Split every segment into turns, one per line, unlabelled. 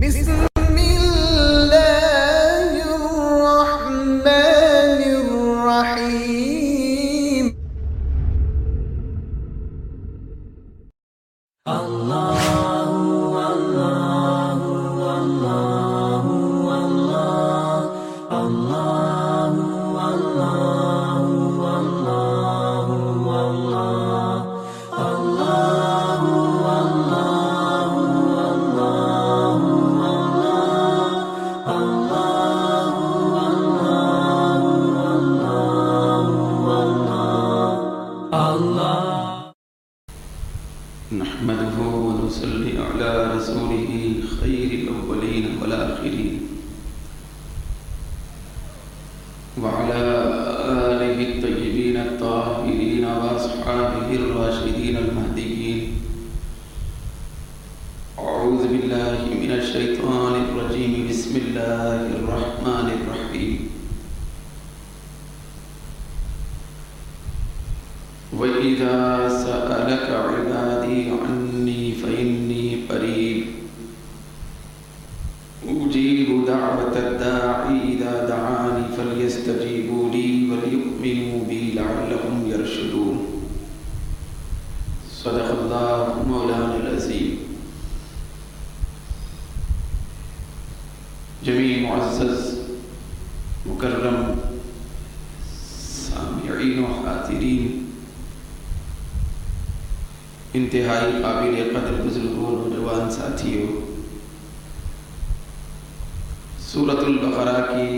بسم الله الرحمن الرحيم.
نحمده ونصلي على رسوله خير الأولين والآخرين وعلى آله الطيبين الطاهرين وأصحابه الراشدين المهديين. أعوذ بالله من الشيطان الرجيم. بسم الله الرحمن الرحيم. وَإِذَا سَأَلَكَ عِبَادِي عَنِّي فَإِنِّي قَرِيبٌ أُجِيبُ دَعْوَةَ الدَّاعِ إِذَا دَعَانِ فَلْيَسْتَجِيبُوا لِي وَلْيُؤْمِنُوا بِي لَعَلَّهُمْ يَرْشُدُونَ. صدق اللہ مولانا العظیم. جمیع معزز مکرم سامعین و حاضرین، انتہائی قابل قدر بزرگوں نوجوان ساتھیوں، سورۃ البقرہ کی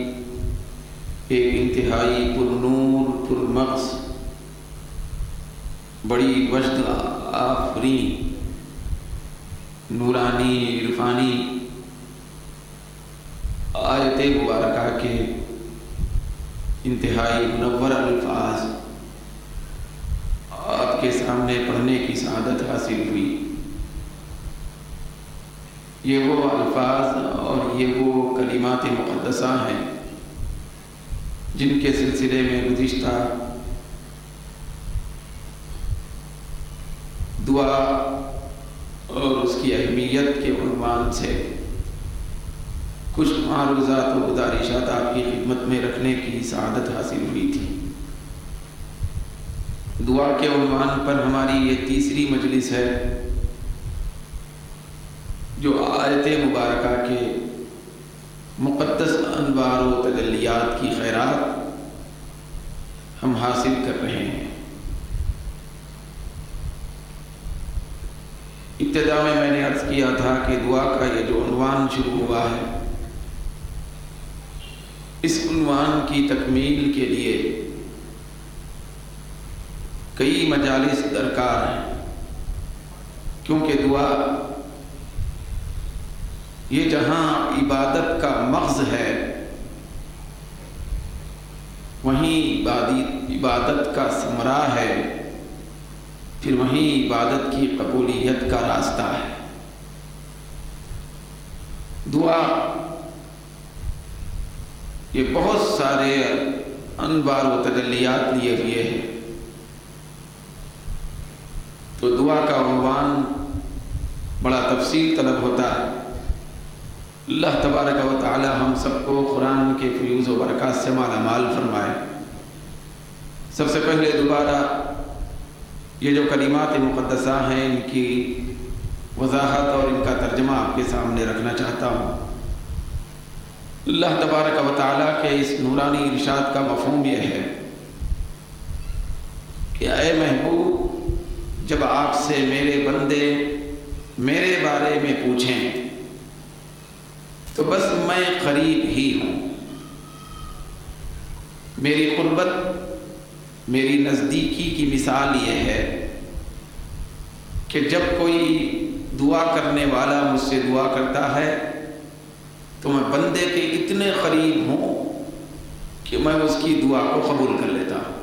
ایک انتہائی پرنور پرمغز بڑی وجد آفرین نورانی عرفانی آیت مبارکہ کے انتہائی منور الفاظ آپ کے سامنے پڑھنے کی سعادت حاصل ہوئی. یہ وہ الفاظ اور یہ وہ کلمات مقدسہ ہیں جن کے سلسلے میں گزشتہ دعا اور اس کی اہمیت کے عنوان سے کچھ معروضات و گزارشات آپ کی خدمت میں رکھنے کی سعادت حاصل ہوئی تھی. دعا کے عنوان پر ہماری یہ تیسری مجلس ہے جو آیت مبارکہ کے مقدس انوار و تجلیات کی خیرات ہم حاصل کر رہے ہیں. ابتدا میں نے عرض کیا تھا کہ دعا کا یہ جو عنوان شروع ہوا ہے، اس عنوان کی تکمیل کے لیے کئی مجالس درکار ہیں، کیونکہ دعا یہ جہاں عبادت کا مغز ہے وہیں عبادت کا ثمرہ ہے، پھر وہیں عبادت کی قبولیت کا راستہ ہے. دعا یہ بہت سارے انوار و تجلیات لیے ہوئے ہیں، تو دعا کا عنوان بڑا تفصیل طلب ہوتا ہے. اللہ تبارک و تعالی ہم سب کو قرآن کے فیوز و برکات سے مالا مال فرمائے. سب سے پہلے دوبارہ یہ جو کلمات مقدسہ ہیں ان کی وضاحت اور ان کا ترجمہ آپ کے سامنے رکھنا چاہتا ہوں. اللہ تبارک و تعالی کے اس نورانی ارشاد کا مفہوم یہ ہے کہ اے محبوب، جب آپ سے میرے بندے میرے بارے میں پوچھیں تو بس میں قریب ہی ہوں. میری قربت، میری نزدیکی کی مثال یہ ہے کہ جب کوئی دعا کرنے والا مجھ سے دعا کرتا ہے تو میں بندے کے اتنے قریب ہوں کہ میں اس کی دعا کو قبول کر لیتا ہوں.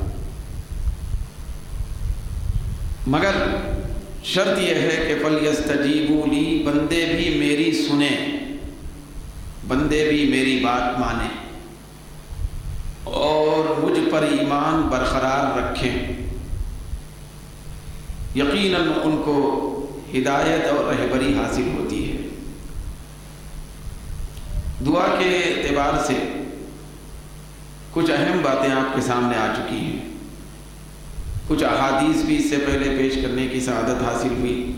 مگر شرط یہ ہے کہ فَلْيَسْتَجِيبُوا لِي، بندے بھی میری سنیں، بندے بھی میری بات مانیں اور مجھ پر ایمان برقرار رکھیں. یقیناً ان کو ہدایت اور رہبری حاصل ہوتی ہے. دعا کے اعتبار سے کچھ اہم باتیں آپ کے سامنے آ چکی ہیں، کچھ احادیث بھی اس سے پہلے پیش کرنے کی سعادت حاصل ہوئی،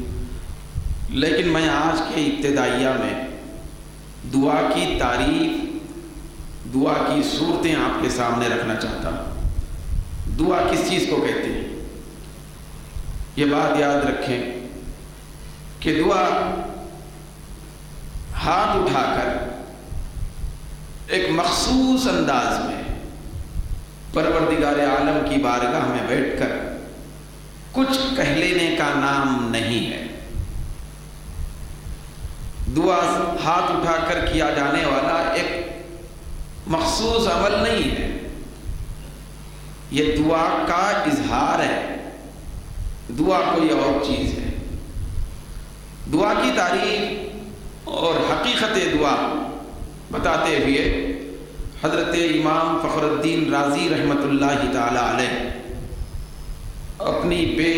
لیکن میں آج کے ابتدائیہ میں دعا کی تعریف، دعا کی صورتیں آپ کے سامنے رکھنا چاہتا ہوں۔ دعا کس چیز کو کہتے ہیں؟ یہ بات یاد رکھیں کہ دعا ہاتھ اٹھا کر ایک مخصوص انداز میں پروردگار عالم کی بارگاہ میں بیٹھ کر کچھ کہہ لینے کا نام نہیں ہے۔ دعا ہاتھ اٹھا کر کیا جانے والا ایک مخصوص عمل نہیں ہے، یہ دعا کا اظہار ہے، دعا کوئی اور چیز ہے۔ دعا کی تعریف اور حقیقت دعا بتاتے ہوئے حضرت امام فخر الدین رازی رحمۃ اللہ تعالی علیہ اپنی بے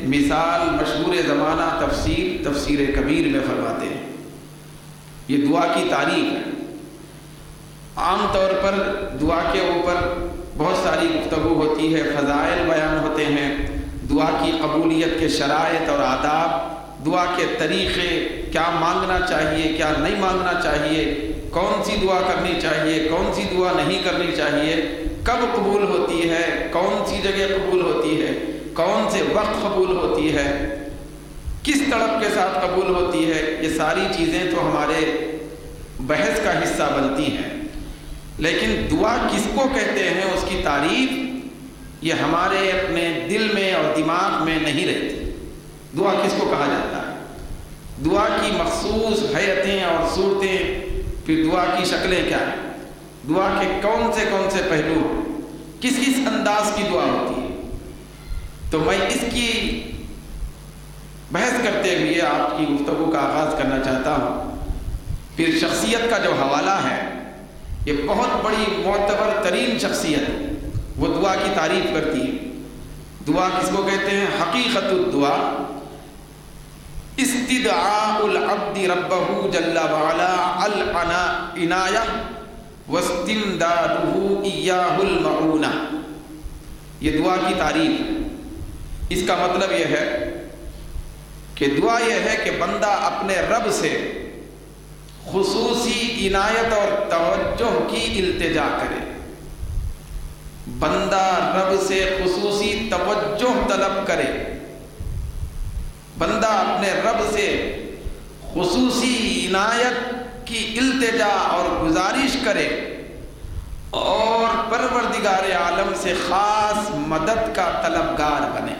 مثال مشہور زمانہ تفسیر کبیر میں فرماتے ہیں، یہ دعا کی تعریف ہے۔ عام طور پر دعا کے اوپر بہت ساری گفتگو ہوتی ہے، فضائل بیان ہوتے ہیں، دعا کی قبولیت کے شرائط اور آداب، دعا کے طریقے، کیا مانگنا چاہیے کیا نہیں مانگنا چاہیے، کون سی دعا کرنی چاہیے کون سی دعا نہیں کرنی چاہیے، کب قبول ہوتی ہے، کون سی جگہ قبول ہوتی ہے، کون سے وقت قبول ہوتی ہے، کس طلب کے ساتھ قبول ہوتی ہے۔ یہ ساری چیزیں تو ہمارے بحث کا حصہ بنتی ہیں، لیکن دعا کس کو کہتے ہیں، اس کی تعریف یہ ہمارے اپنے دل میں اور دماغ میں نہیں رہتی۔ دعا کس کو کہا جاتا ہے، دعا کی مخصوص حیتیں اور صورتیں، پھر دعا کی شکلیں کیا ہیں، دعا کے کون سے پہلو ہیں، کس انداز کی دعا ہوتی ہے۔ تو میں اس کی بحث کرتے ہوئے آپ کی گفتگو کا آغاز کرنا چاہتا ہوں۔ پھر شخصیت کا جو حوالہ ہے، یہ بہت بڑی معتبر ترین شخصیت، وہ دعا کی تعریف کرتی ہے۔ دعا کس کو کہتے ہیں؟ حقیقت الدعا استدعاء العبد ربہ جل وعلا العنایہ واستمدادہ ایاہ المعونہ۔ یہ دعا کی تعریف ہے۔ اس کا مطلب یہ ہے کہ دعا یہ ہے کہ بندہ اپنے رب سے خصوصی عنایت اور توجہ کی التجا کرے، بندہ رب سے خصوصی توجہ طلب کرے، بندہ اپنے رب سے خصوصی عنایت کی التجا اور گزارش کرے، اور پروردگار عالم سے خاص مدد کا طلبگار بنے،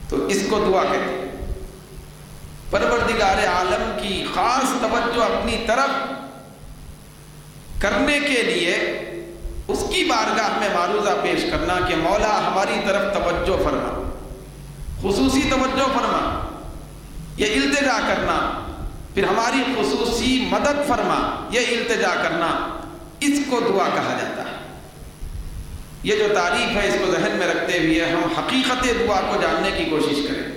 تو اس کو دعا کہتے ہیں۔ پروردگار عالم کی خاص توجہ اپنی طرف کرنے کے لیے اس کی بارگاہ میں معروضہ پیش کرنا کہ مولا ہماری طرف توجہ فرما، خصوصی توجہ فرما، یہ التجا کرنا، پھر ہماری خصوصی مدد فرما، یہ التجا کرنا، اس کو دعا کہا جاتا ہے۔ یہ جو تعریف ہے اس کو ذہن میں رکھتے ہوئے ہم حقیقت دعا کو جاننے کی کوشش کریں۔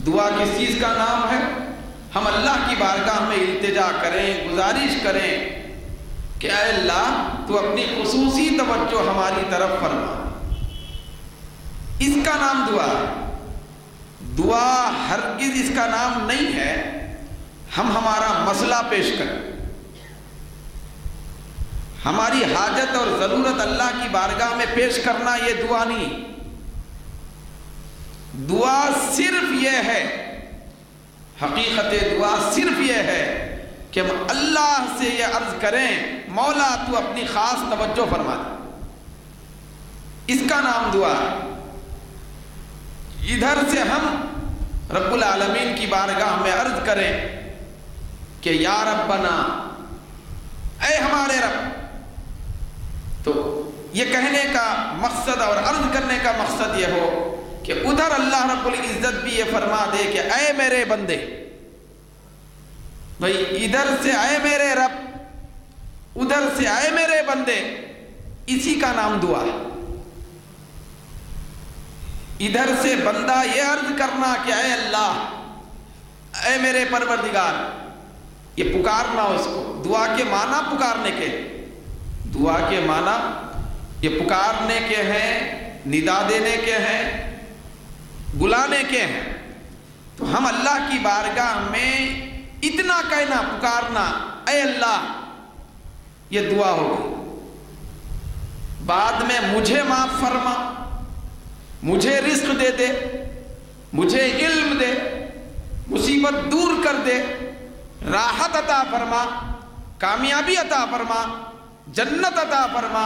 دعا کس چیز کا نام ہے؟ ہم اللہ کی بارگاہ میں التجا کریں، گزارش کریں کہ اے اللہ تو اپنی خصوصی توجہ ہماری طرف فرما، اس کا نام دعا ہے۔ دعا ہرگز اس کا نام نہیں ہے ہم ہمارا مسئلہ پیش کریں، ہماری حاجت اور ضرورت اللہ کی بارگاہ میں پیش کرنا، یہ دعا نہیں۔ دعا صرف یہ ہے، حقیقت دعا صرف یہ ہے کہ ہم اللہ سے یہ عرض کریں مولا تو اپنی خاص توجہ فرما دے، اس کا نام دعا ہے۔ ادھر سے ہم رب العالمین کی بارگاہ میں عرض کریں کہ یا ربنا، اے ہمارے رب، تو یہ کہنے کا مقصد اور عرض کرنے کا مقصد یہ ہو کہ ادھر اللہ رب العزت بھی یہ فرما دے کہ اے میرے بندے، بھئی ادھر سے اے میرے رب، ادھر سے اے میرے بندے، اسی کا نام دعا ہے۔ ادھر سے بندہ یہ عرض کرنا کہ اے اللہ، اے میرے پروردگار، یہ پکارنا اس کو، دعا کے معنی پکارنے کے، دعا کے معنی یہ پکارنے کے ہیں، ندا دینے کے ہیں، بلانے کے ہیں۔ تو ہم اللہ کی بارگاہ میں اتنا کہنا، پکارنا، اے اللہ، یہ دعا ہوگی۔ بعد میں مجھے معاف فرما، مجھے رزق دے دے، مجھے علم دے، مصیبت دور کر دے، راحت عطا فرما، کامیابی عطا فرما، جنت عطا فرما،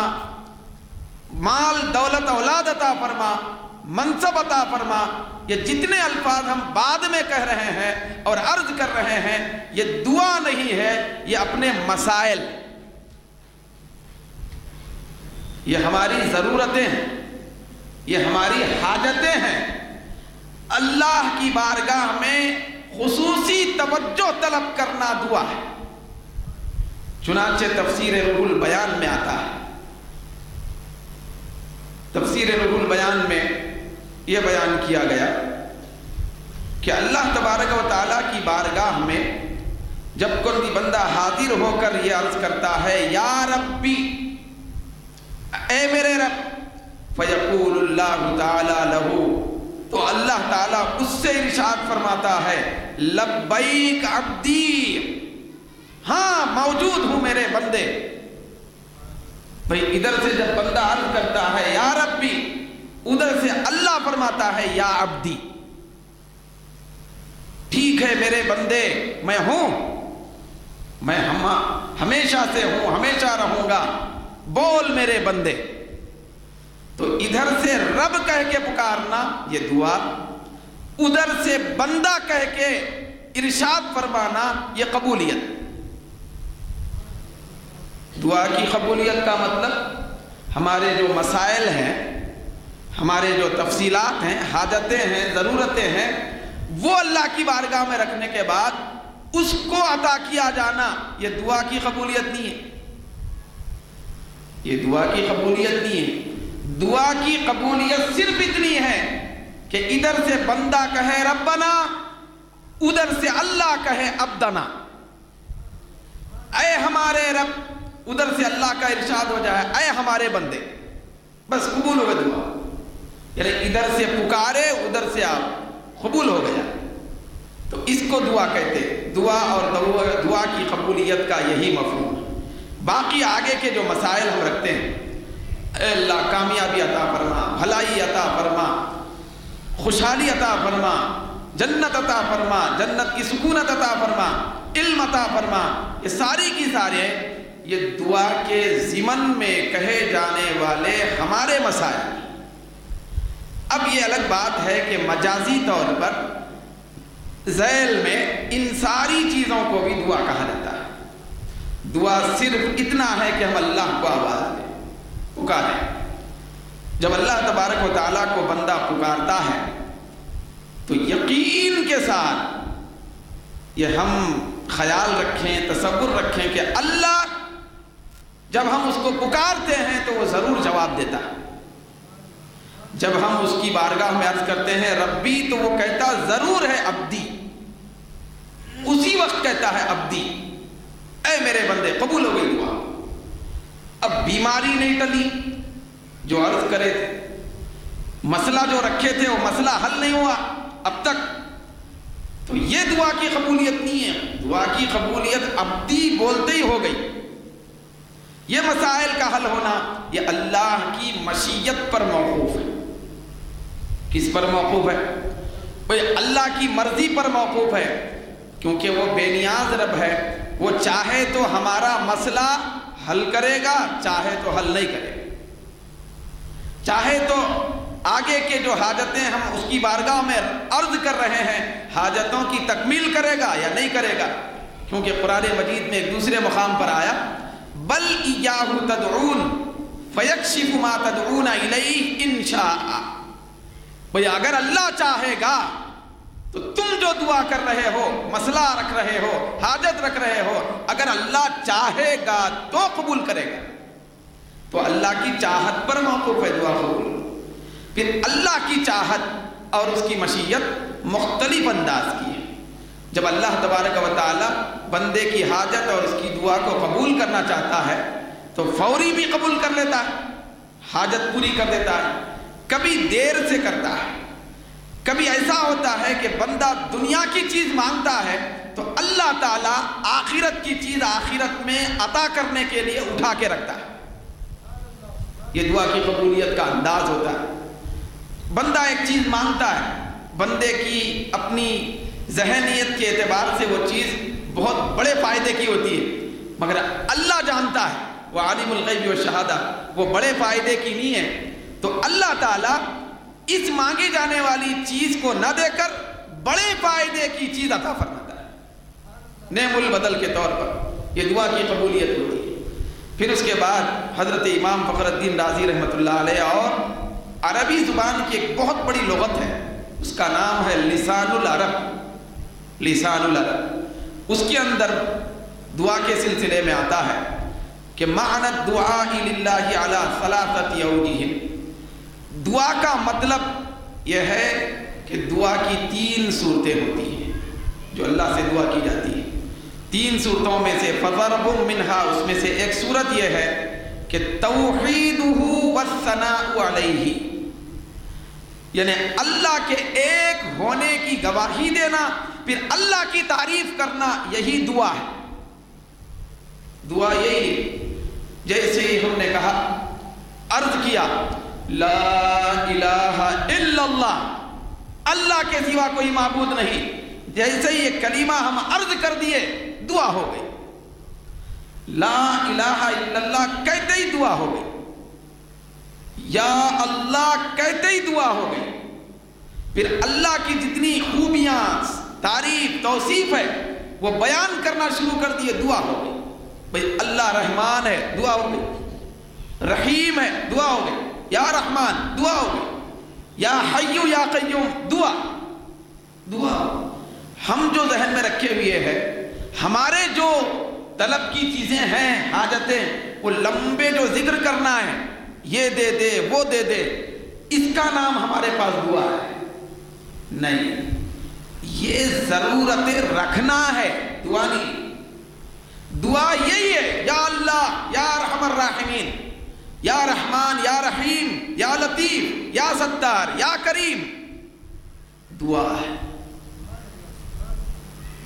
مال دولت اولاد عطا فرما، منصب عطا فرما۔ یہ جتنے الفاظ ہم بعد میں کہہ رہے ہیں اور عرض کر رہے ہیں، یہ دعا نہیں ہے، یہ اپنے مسائل، یہ ہماری ضرورتیں ہیں، یہ ہماری حاجتیں ہیں۔ اللہ کی بارگاہ میں خصوصی توجہ طلب کرنا دعا ہے۔ چنانچہ تفسیر روح البیان میں آتا ہے، تفسیر روح البیان میں یہ بیان کیا گیا کہ اللہ تبارک و تعالیٰ کی بارگاہ میں جب کوئی بندہ حاضر ہو کر یہ عرض کرتا ہے یا ربی، اے میرے رب، فیقول اللہ تعالی لہو، تو اللہ تعالیٰ اس سے ارشاد فرماتا ہے لبیک عبدی، ہاں موجود ہوں میرے بندے۔ بھئی ادھر سے جب بندہ عرض کرتا ہے یا ربی، ادھر سے اللہ فرماتا ہے یا عبدی، ٹھیک ہے میرے بندے، میں ہوں، میں ہمیشہ سے ہوں، ہمیشہ رہوں گا، بول میرے بندے۔ تو ادھر سے رب کہہ کے پکارنا یہ دعا، ادھر سے بندہ کہہ کے ارشاد فرمانا یہ قبولیت۔ دعا کی قبولیت کا مطلب ہمارے جو مسائل ہیں، ہمارے جو تفصیلات ہیں، حاجتیں ہیں، ضرورتیں ہیں، وہ اللہ کی بارگاہ میں رکھنے کے بعد اس کو عطا کیا جانا، یہ دعا کی قبولیت نہیں ہے، یہ دعا کی قبولیت نہیں ہے۔ دعا کی قبولیت صرف اتنی ہے کہ ادھر سے بندہ کہے ربنا، ادھر سے اللہ کہے عبدنا، اے ہمارے رب، ادھر سے اللہ کا ارشاد ہو جائے اے ہمارے بندے، بس قبول ہو گیا دعا۔ یعنی ادھر سے پکارے، ادھر سے آپ قبول ہو گیا، تو اس کو دعا کہتے ہیں۔ دعا اور دعا کی قبولیت کا یہی مفہوم ہے۔ باقی آگے کے جو مسائل ہم رکھتے ہیں، اے اللہ کامیابی عطا فرما، بھلائی عطا فرما، خوشحالی عطا فرما، جنت عطا فرما، جنت کی سکونت عطا فرما، علم عطا فرما، یہ ساری کی سارے یہ دعا کے ضمن میں کہے جانے والے ہمارے مسائل۔ اب یہ الگ بات ہے کہ مجازی طور پر ذیل میں ان ساری چیزوں کو بھی دعا کہا جاتا ہے۔ دعا صرف اتنا ہے کہ ہم اللہ کو آواز دیں، پکاریں۔ جب اللہ تبارک و تعالیٰ کو بندہ پکارتا ہے تو یقین کے ساتھ یہ ہم خیال رکھیں، تصور رکھیں کہ اللہ جب ہم اس کو پکارتے ہیں تو وہ ضرور جواب دیتا ہے۔ جب ہم اس کی بارگاہ میں عرض کرتے ہیں ربی، تو وہ کہتا ضرور ہے عبدی، اسی وقت کہتا ہے عبدی، اے میرے بندے، قبول ہو گئی دعا۔ اب بیماری نہیں ٹلی جو عرض کرے تھے، مسئلہ جو رکھے تھے وہ مسئلہ حل نہیں ہوا اب تک، تو یہ دعا کی قبولیت نہیں ہے۔ دعا کی قبولیت عبدی بولتے ہی ہو گئی۔ یہ مسائل کا حل ہونا یہ اللہ کی مشیت پر موقوف ہے۔ کس پر موقوف ہے؟ بھئی اللہ کی مرضی پر موقوف ہے، کیونکہ وہ بے نیاز رب ہے، وہ چاہے تو ہمارا مسئلہ حل کرے گا، چاہے تو حل نہیں کرے گا، چاہے تو آگے کے جو حاجتیں ہم اس کی بارگاہ میں عرض کر رہے ہیں حاجتوں کی تکمیل کرے گا یا نہیں کرے گا، کیونکہ قرآن مجید میں ایک دوسرے مقام پر آیا بل ایاہ تدعون فیکشف ما تدعون الیہ ان شاء۔ بھئی اگر اللہ چاہے گا تو تم جو دعا کر رہے ہو، مسئلہ رکھ رہے ہو، حاجت رکھ رہے ہو، اگر اللہ چاہے گا تو قبول کرے گا۔ تو اللہ کی چاہت پر موقوف ہے دعا قبول۔ پھر اللہ کی چاہت اور اس کی مشیت مختلف انداز کی ہے۔ جب اللہ تبارک و تعالی بندے کی حاجت اور اس کی دعا کو قبول کرنا چاہتا ہے تو فوری بھی قبول کر لیتا ہے، حاجت پوری کر دیتا ہے، کبھی دیر سے کرتا ہے، کبھی ایسا ہوتا ہے کہ بندہ دنیا کی چیز مانگتا ہے تو اللہ تعالیٰ آخرت کی چیز آخرت میں عطا کرنے کے لیے اٹھا کے رکھتا ہے۔ یہ دعا کی قبولیت کا انداز ہوتا ہے۔ بندہ ایک چیز مانگتا ہے، بندے کی اپنی ذہنیت کے اعتبار سے وہ چیز بہت بڑے فائدے کی ہوتی ہے، مگر اللہ جانتا ہے، وہ عالم الغیب والشہادہ، وہ بڑے فائدے کی نہیں ہے، تو اللہ تعالیٰ اس مانگی جانے والی چیز کو نہ دے کر بڑے فائدے کی چیز عطا فرماتا ہے، نعم البدل کے طور پر۔ یہ دعا کی قبولیت ہوتی ہے۔ پھر اس کے بعد حضرت امام فخر الدین رازی رحمۃ اللہ علیہ اور عربی زبان کی ایک بہت بڑی لغت ہے، اس کا نام ہے لسان العرب، لسان العرب۔ اس کے اندر دعا کے سلسلے میں آتا ہے کہ معنی الدعاء للہ علی ثلاثۃ اوجہ، دعا کا مطلب یہ ہے کہ دعا کی 3 صورتیں ہوتی ہیں جو اللہ سے دعا کی جاتی ہے۔ 3 صورتوں میں سے فضرب منہا، اس میں سے ایک صورت یہ ہے کہ توحیدہ والثناء علیہ، یعنی اللہ کے ایک ہونے کی گواہی دینا، پھر اللہ کی تعریف کرنا، یہی دعا ہے۔ دعا یہی ہے، جیسے ہم نے کہا، عرض کیا لا الہ الا اللہ، اللہ کے سوا کوئی معبود نہیں، جیسے یہ کلمہ ہم عرض کر دیے دعا ہو گئی۔ لا الہ الا اللہ کہتے ہی دعا ہو گئی، یا اللہ کہتے ہی دعا ہو گئی۔ پھر اللہ کی جتنی خوبیاں، تعریف، توصیف ہے وہ بیان کرنا شروع کر دیے، دعا ہو گئی۔ بھئی اللہ رحمان ہے، دعا ہو گئی، رحیم ہے، دعا ہو گئی، یا رحمان دعا ہو گئی، یا حی یا قیوم دعا۔ دعا ہم جو ذہن میں رکھے ہوئے ہیں، ہمارے جو طلب کی چیزیں ہیں، حاجتیں، وہ لمبے جو ذکر کرنا ہے، یہ دے دے وہ دے دے، اس کا نام ہمارے پاس دعا ہے نہیں۔ یہ ضرورت رکھنا ہے، دعا نہیں۔ دعا یہی ہے، یا اللہ یا ارحم الراحمین، یا رحمان یا رحیم یا لطیف یا ستار یا کریم، دعا ہے،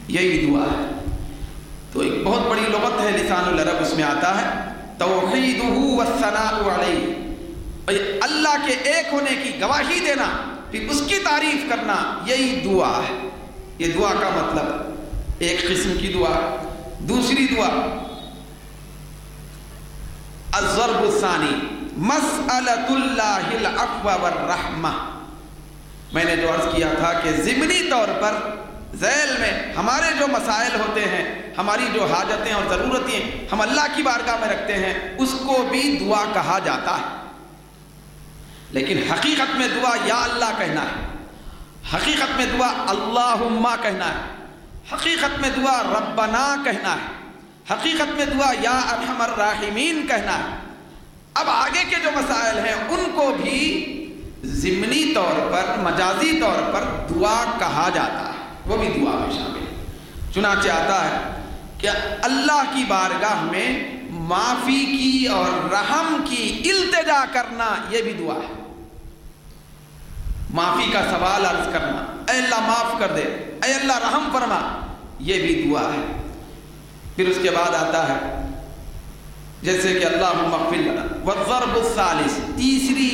یہی دعا ہے۔ تو ایک بہت بڑی لغت ہے لسان العرب، اس میں آتا ہے توحیدہ والثناء علیہ، اللہ کے ایک ہونے کی گواہی دینا، پھر اس کی تعریف کرنا، یہی دعا ہے۔ یہ دعا کا مطلب ایک قسم کی دعا۔ دوسری دعا الضرب الثانی مسألۃ اللہ العفو والرحمہ۔ میں نے جو عرض کیا تھا کہ ضمنی طور پر ذیل میں ہمارے جو مسائل ہوتے ہیں، ہماری جو حاجتیں اور ضرورتیں ہم اللہ کی بارگاہ میں رکھتے ہیں، اس کو بھی دعا کہا جاتا ہے، لیکن حقیقت میں دعا یا اللہ کہنا ہے، حقیقت میں دعا اللہم کہنا ہے، حقیقت میں دعا ربنا کہنا ہے، حقیقت میں دعا یا ارحم الراحمین کہنا ہے۔ اب آگے کے جو مسائل ہیں ان کو بھی ضمنی طور پر، مجازی طور پر دعا کہا جاتا ہے، وہ بھی دعا میں شامل ہے۔ چنانچہ آتا ہے کہ اللہ کی بارگاہ میں معافی کی اور رحم کی التجا کرنا، یہ بھی دعا ہے۔ معافی کا سوال عرض کرنا، اے اللہ معاف کر دے، اے اللہ رحم فرما، یہ بھی دعا ہے۔ پھر اس کے بعد آتا ہے جیسے کہ اللہم اغفر لنا، والضرب الثالث، تیسری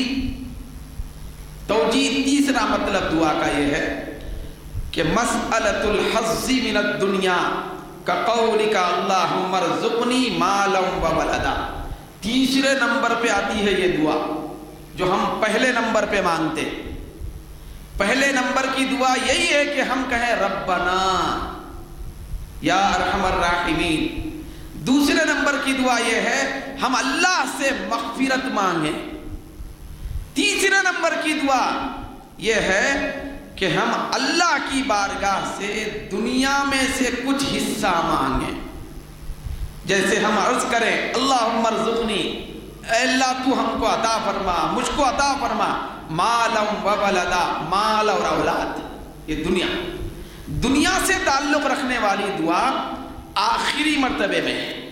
توجیہ، تیسرا مطلب دعا کا یہ ہے کہ مسألۃ الحظ من الدنیا کقولک اللہم ارزقنی مالا وولدا۔ تیسرے نمبر پہ آتی ہے یہ دعا جو ہم پہلے نمبر پہ مانگتے۔ پہلے نمبر کی دعا یہی ہے کہ ہم کہیں ربنا یا ارحم الراحمین۔ دوسرے نمبر کی دعا یہ ہے ہم اللہ سے مغفرت مانگیں۔ تیسرے نمبر کی دعا یہ ہے کہ ہم اللہ کی بارگاہ سے دنیا میں سے کچھ حصہ مانگیں۔ جیسے ہم عرض کریں اللہم ارزقنی، اے اللہ تو ہم کو عطا فرما، مجھ کو عطا فرما، مالا و ولدا، مال اور اولاد، یہ دنیا۔ دنیا سے تعلق رکھنے والی دعا آخری مرتبے میں ہے،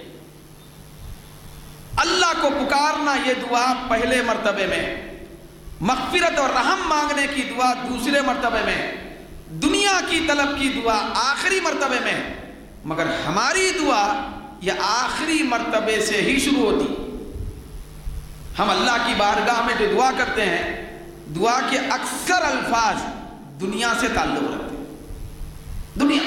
اللہ کو پکارنا یہ دعا پہلے مرتبے میں، مغفرت اور رحم مانگنے کی دعا دوسرے مرتبے میں، دنیا کی طلب کی دعا آخری مرتبے میں، مگر ہماری دعا یہ آخری مرتبے سے ہی شروع ہوتی۔ ہم اللہ کی بارگاہ میں جو دعا کرتے ہیں، دعا کے اکثر الفاظ دنیا سے تعلق رکھتے ہیں۔ دنیا،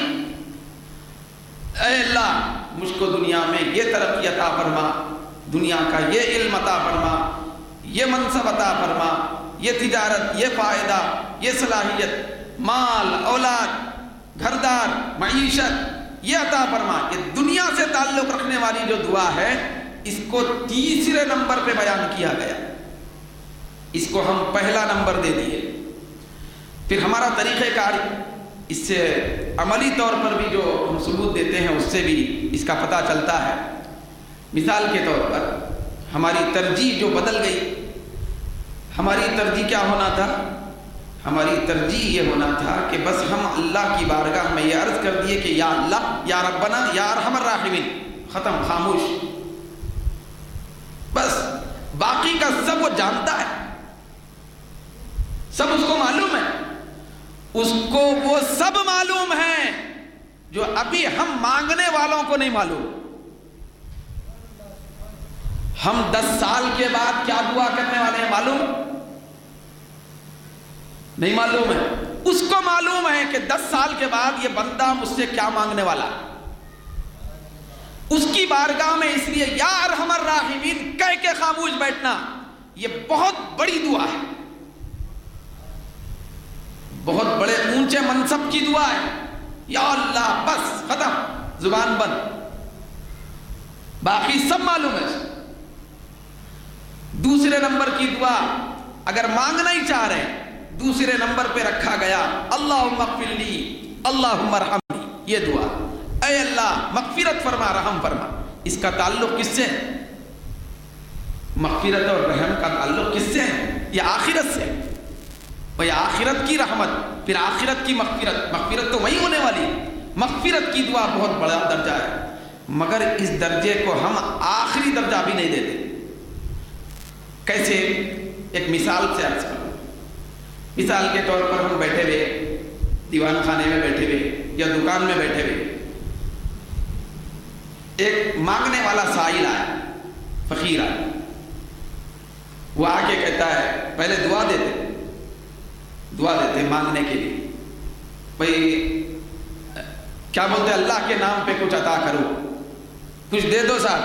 اے اللہ مجھ کو دنیا میں یہ ترقی عطا فرما، دنیا کا یہ علم عطا فرما، یہ منصب عطا فرما، یہ تجارت، یہ فائدہ، یہ صلاحیت، مال، اولاد، گھردار، معیشت، یہ عطا فرما۔ یہ دنیا سے تعلق رکھنے والی جو دعا ہے، اس کو تیسرے نمبر پہ بیان کیا گیا، اس کو ہم پہلا نمبر دے دیے۔ پھر ہمارا طریقہ کار اس سے عملی طور پر بھی جو ہم ثبوت دیتے ہیں اس سے بھی اس کا پتہ چلتا ہے۔ مثال کے طور پر ہماری ترجیح جو بدل گئی، ہماری ترجیح کیا ہونا تھا؟ ہماری ترجیح یہ ہونا تھا کہ بس ہم اللہ کی بارگاہ میں یہ عرض کر دیے کہ یا اللہ، یا ربنا، یا ارحم الراحمین، ختم، خاموش، بس باقی کا سب وہ جانتا ہے، سب اس کو معلوم ہے، اس کو وہ سب معلوم ہے جو ابھی ہم مانگنے والوں کو نہیں معلوم۔ ہم 10 سال کے بعد کیا دعا کرنے والے ہیں معلوم نہیں؟ معلوم ہے، اس کو معلوم ہے کہ 10 سال کے بعد یہ بندہ مجھ سے کیا مانگنے والا، اس کی بارگاہ میں اس لیے یا ارحم الراحمین کہہ کے خاموش بیٹھنا یہ بہت بڑی دعا ہے، بہت بڑے اونچے منصب کی دعا ہے۔ یا اللہ، بس ختم، زبان بند، باقی سب معلوم ہے۔ دوسرے نمبر کی دعا اگر مانگنا ہی چاہ رہے ہیں، دوسرے نمبر پہ رکھا گیا اللہم اغفر لی، اللہم ارحمنی، یہ دعا، اے اللہ مغفرت فرما، رحم فرما۔ اس کا تعلق کس سے ہے؟ مغفرت اور رحم کا تعلق کس سے ہے؟ یہ آخرت سے، وہ آخرت کی رحمت، پھر آخرت کی مغفرت، مغفرت تو وہی ہونے والی، مغفرت کی دعا بہت بڑا درجہ ہے، مگر اس درجے کو ہم آخری درجہ بھی نہیں دیتے۔ کیسے؟ ایک مثال سے عرض کروں۔ مثال کے طور پر ہم بیٹھے ہوئے دیوان خانے میں بیٹھے ہوئے یا دکان میں بیٹھے ہوئے، ایک مانگنے والا سائل آیا، فقیر آیا، وہ آ کے کہتا ہے، پہلے دعا دیتے مانگنے کے لیے، بھئی کیا بولتے ہیں، اللہ کے نام پہ کچھ عطا کرو، کچھ دے دو صاحب۔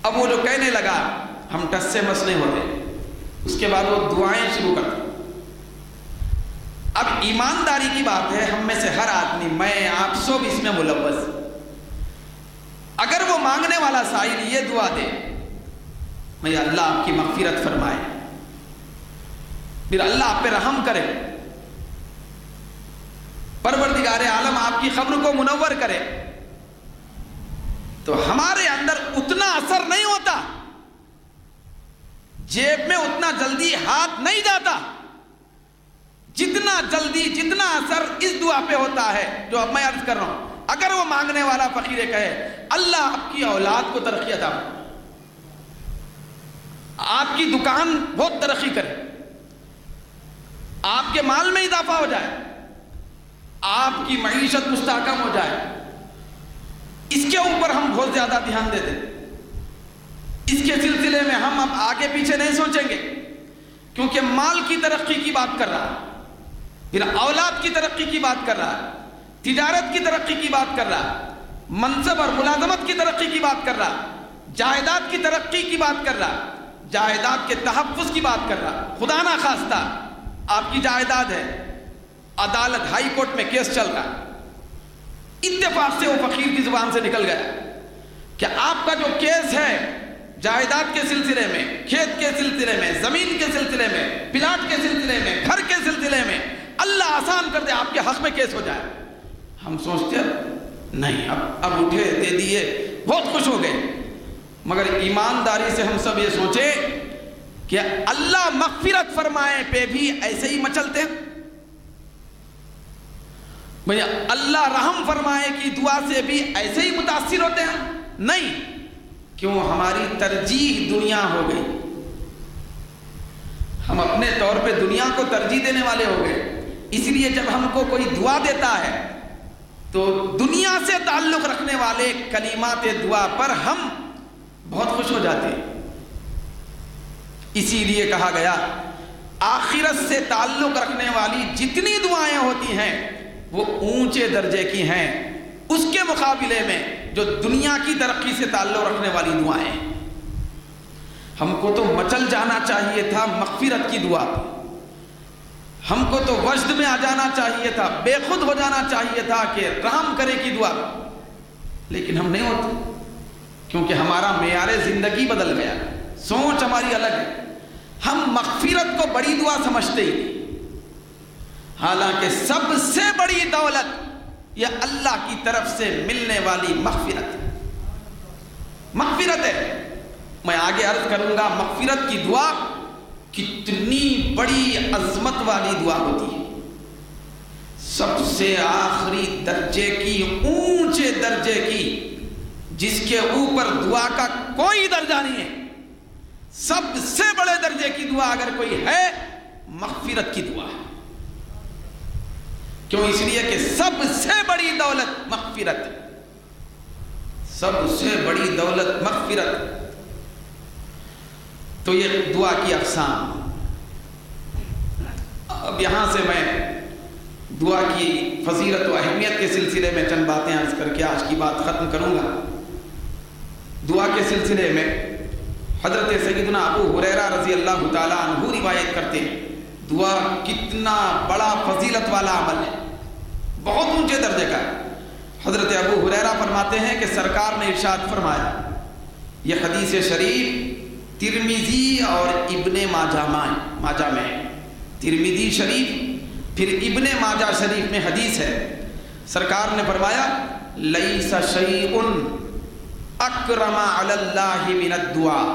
اب وہ جو کہنے لگا، ہم ٹس سے مس نہیں ہوتے، اس کے بعد وہ دعائیں شروع کرتے۔ اب ایمانداری کی بات ہے، ہم میں سے ہر آدمی، میں آپ سب اس میں ملوث، اگر وہ مانگنے والا سائل یہ دعا دے، میں اللہ آپ کی مغفرت فرمائے، پھر اللہ آپ پہ رحم کرے، پروردگار عالم آپ کی قبر کو منور کرے، تو ہمارے اندر اتنا اثر نہیں ہوتا، جیب میں اتنا جلدی ہاتھ نہیں جاتا، جتنا جلدی، جتنا اثر اس دعا پہ ہوتا ہے جو اب میں عرض کر رہا ہوں۔ اگر وہ مانگنے والا فقیر کہے اللہ آپ کی اولاد کو ترقی عطا فرمائے، آپ کی دکان بہت ترقی کرے، آپ کے مال میں اضافہ ہو جائے، آپ کی معیشت مستحکم ہو جائے، اس کے اوپر ہم بہت زیادہ دھیان دے دیں، اس کے سلسلے میں ہم اب آگے پیچھے نہیں سوچیں گے، کیونکہ مال کی ترقی کی بات کر رہا ہے، پھر اولاد کی ترقی کی بات کر رہا ہے، تجارت کی ترقی کی بات کر رہا ہے، منصب اور ملازمت کی ترقی کی بات کر رہا ہے، جائیداد کی ترقی کی بات کر رہا ہے، جائیداد کے تحفظ کی بات کر رہا ہے۔ خدا نہ خواستہ آپ کی جائیداد ہے، عدالت ہائی کورٹ میں کیس چل رہا ہے، اتفاق سے وہ فقیر کی زبان سے نکل گیا کہ آپ کا جو کیس ہے جائیداد کے سلسلے میں، کھیت کے سلسلے میں، زمین کے سلسلے میں، پلاٹ کے سلسلے میں، گھر کے سلسلے میں، اللہ آسان کر دے، آپ کے حق میں کیس ہو جائے۔ ہم سوچتے ہیں نہیں، اب اٹھے، دے دیے، بہت خوش ہو گئے، مگر ایمانداری سے ہم سب یہ سوچیں کہ اللہ مغفرت فرمائے پہ بھی ایسے ہی مچلتے ہیں، بھیا اللہ رحم فرمائے کہ دعا سے بھی ایسے ہی متاثر ہوتے ہیں؟ نہیں، کیوں؟ ہماری ترجیح دنیا ہو گئی، ہم اپنے طور پہ دنیا کو ترجیح دینے والے ہو گئے، اس لیے جب ہم کو کوئی دعا دیتا ہے تو دنیا سے تعلق رکھنے والے کلمات دعا پر ہم بہت خوش ہو جاتے ہیں۔ اسی لیے کہا گیا آخرت سے تعلق رکھنے والی جتنی دعائیں ہوتی ہیں وہ اونچے درجے کی ہیں اس کے مقابلے میں جو دنیا کی ترقی سے تعلق رکھنے والی دعائیں۔ ہم کو تو مچل جانا چاہیے تھا مغفرت کی دعا، ہم کو تو وجد میں آ جانا چاہیے تھا، بے خود ہو جانا چاہیے تھا کہ رحم کرے کی دعا، لیکن ہم نہیں ہوتے کیونکہ ہمارا معیار زندگی بدل گیا، سوچ ہماری الگ ہے۔ ہم مغفرت کو بڑی دعا سمجھتے ہی نہیں، حالانکہ سب سے بڑی دولت یہ اللہ کی طرف سے ملنے والی مغفرت ہے۔ میں آگے عرض کروں گا مغفرت کی دعا کتنی بڑی عظمت والی دعا ہوتی ہے، سب سے آخری درجے کی، اونچے درجے کی، جس کے اوپر دعا کا کوئی درجہ نہیں ہے۔ سب سے بڑے درجے کی دعا اگر کوئی ہے مغفرت کی دعا ہے، کیوں؟ اس لیے کہ سب سے بڑی دولت مغفرت، سب سے بڑی دولت مغفرت۔ تو یہ دعا کی اقسام۔ اب یہاں سے میں دعا کی فضیلت و اہمیت کے سلسلے میں چند باتیں عرض کر کے آج کی بات ختم کروں گا۔ دعا کے سلسلے میں حضرت سیدنا ابو ہریرہ رضی اللہ تعالیٰ عنہ روایت کرتے ہیں، دعا کتنا بڑا فضیلت والا عمل ہے، بہت اونچے درجے کا ہے۔ حضرت ابو ہریرہ فرماتے ہیں کہ سرکار نے ارشاد فرمایا، یہ حدیث شریف ترمذی اور ابن ماجہ میں، ترمذی شریف پھر ابن ماجہ شریف میں حدیث ہے، سرکار نے فرمایا لیس شیء اکرم علی اللہ من الدعاء۔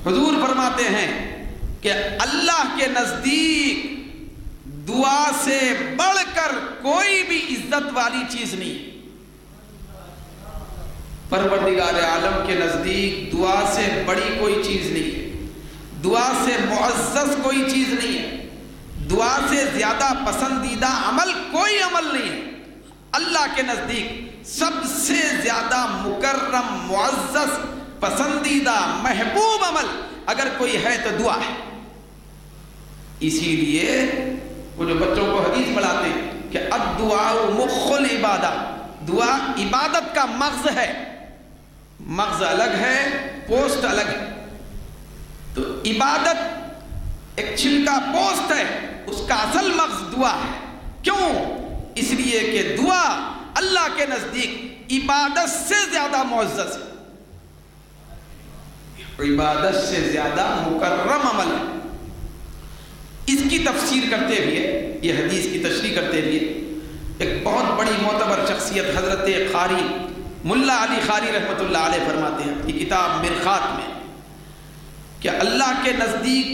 حضور فرماتے ہیں کہ اللہ کے نزدیک دعا سے بڑھ کر کوئی بھی عزت والی چیز نہیں۔ پروردگار عالم کے نزدیک دعا سے بڑی کوئی چیز نہیں ہے، دعا سے معزز کوئی چیز نہیں ہے، دعا سے زیادہ پسندیدہ عمل کوئی عمل نہیں ہے۔ اللہ کے نزدیک سب سے زیادہ مکرم، معزز، پسندیدہ، محبوب عمل اگر کوئی ہے تو دعا ہے۔ اسی لیے وہ جو بچوں کو حدیث پڑھاتے ہیں کہ الدعاء مخ العبادہ، دعا عبادت کا مغز ہے، مغز الگ ہے، پوسٹ الگ ہے۔ تو عبادت ایک چھلکا پوسٹ ہے، اس کا اصل مغز دعا ہے۔ کیوں؟ اس لیے کہ دعا اللہ کے نزدیک عبادت سے زیادہ معزز ہے، عبادت سے زیادہ مکرم عمل ہے۔ اس کی تفسیر کرتے ہوئے، یہ حدیث کی تشریح کرتے ہوئے ایک بہت بڑی معتبر شخصیت حضرت قاری ملا علی قاری رحمۃ اللہ علیہ فرماتے ہیں اپنی کتاب مرخات میں کہ اللہ کے نزدیک